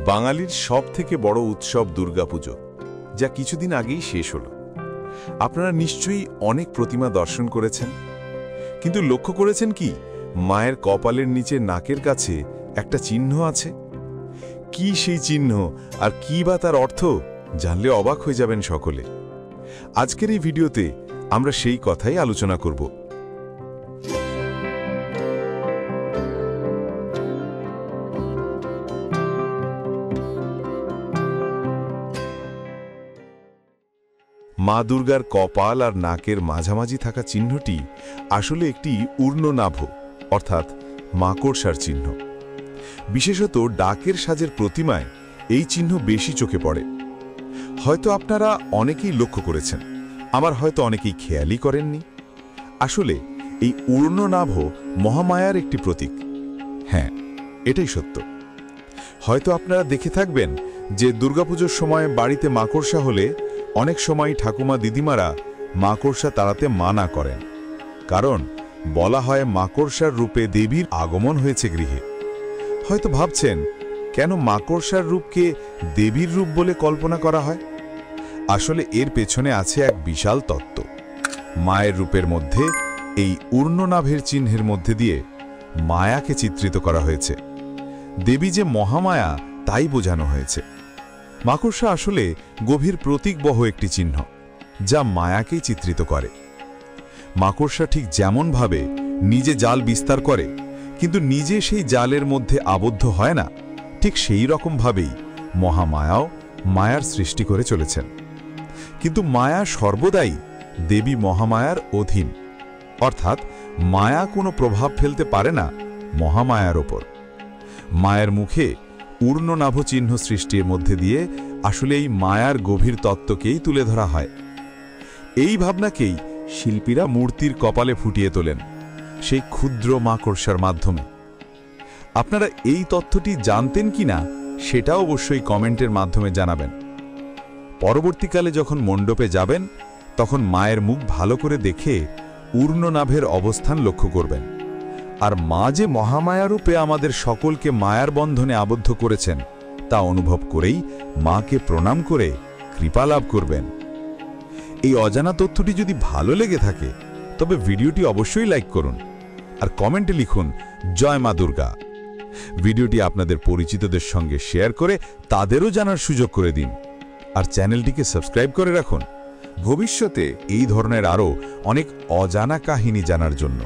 বাঙালির সবথেকে বড় উৎসব দুর্গাপুজো, যা কিছুদিন আগেই শেষ হলো। আপনারা নিশ্চয়ই অনেক প্রতিমা দর্শন করেছেন, কিন্তু লক্ষ্য করেছেন কি মায়ের কপালের নিচে নাকের কাছে একটা চিহ্ন আছে? কি সেই চিহ্ন আর কি বা তার অর্থ জানলে অবাক হয়ে যাবেন সকলে। আজকের এই ভিডিওতে আমরা সেই কথাই আলোচনা করব। মা দুর্গার কপাল আর নাকের মাঝামাঝি থাকা চিহ্নটি আসলে একটি ঊর্ধ্বনাভ অর্থাৎ মাকড়সার চিহ্ন। বিশেষত ডাকের সাজের প্রতিমায় এই চিহ্ন বেশি চোখে পড়ে। হয়তো আপনারা অনেকেই লক্ষ্য করেছেন, আবার হয়তো অনেকেই খেয়ালই করেননি। আসলে এই ঊর্ধ্বনাভ মহামায়ার একটি প্রতীক। হ্যাঁ, এটাই সত্য। হয়তো আপনারা দেখে থাকবেন যে দুর্গাপুজোর সময় বাড়িতে মাকড়সা হলে অনেক সময় ঠাকুমা দিদিমারা মাকড়সা তাড়াতে মানা করেন, কারণ বলা হয় মাকড়সার রূপে দেবীর আগমন হয়েছে গৃহে। হয়তো ভাবছেন, কেন মাকড়সার রূপকে দেবীর রূপ বলে কল্পনা করা হয়? আসলে এর পেছনে আছে এক বিশাল তত্ত্ব। মায়ের রূপের মধ্যে এই ঊর্ধ্বনাভের চিহ্নের মধ্যে দিয়ে মায়াকে চিত্রিত করা হয়েছে। দেবী যে মহামায়া তাই বোঝানো হয়েছে। মাকড়সা আসলে গভীর প্রতীকবহ একটি চিহ্ন, যা মায়াকেই চিত্রিত করে। মাকড়সা ঠিক যেমনভাবে নিজে জাল বিস্তার করে, কিন্তু নিজে সেই জালের মধ্যে আবদ্ধ হয় না, ঠিক সেই রকমভাবেই মহামায়াও মায়ার সৃষ্টি করে চলেছেন। কিন্তু মায়া সর্বদাই দেবী মহামায়ার অধীন, অর্থাৎ মায়া কোনো প্রভাব ফেলতে পারে না মহামায়ার ওপর। মায়ের মুখে ঊর্ধ্বনাভ চিহ্ন সৃষ্টির মধ্যে দিয়ে আসলে এই মায়ার গভীর তত্ত্বকেই তুলে ধরা হয়। এই ভাবনাকেই শিল্পীরা মূর্তির কপালে ফুটিয়ে তোলেন, সেই ক্ষুদ্র মাকড়সার মাধ্যমে। আপনারা এই তথ্যটি জানতেন কিনা সেটা অবশ্যই কমেন্টের মাধ্যমে জানাবেন। পরবর্তীকালে যখন মণ্ডপে যাবেন, তখন মায়ের মুখ ভালো করে দেখে ঊর্ধ্বনাভের অবস্থান লক্ষ্য করবেন। আর মা যে মহামায়া রূপে আমাদের সকলকে মায়ার বন্ধনে আবদ্ধ করেছেন, তা অনুভব করেই মাকে প্রণাম করে কৃপা লাভ করবেন। এই অজানা তথ্যটি যদি ভালো লেগে থাকে, তবে ভিডিওটি অবশ্যই লাইক করুন আর কমেন্টে লিখুন জয় মা দুর্গা। ভিডিওটি আপনাদের পরিচিতদের সঙ্গে শেয়ার করে তাদেরও জানার সুযোগ করে দিন, আর চ্যানেলটিকে সাবস্ক্রাইব করে রাখুন ভবিষ্যতে এই ধরনের আরও অনেক অজানা কাহিনী জানার জন্য।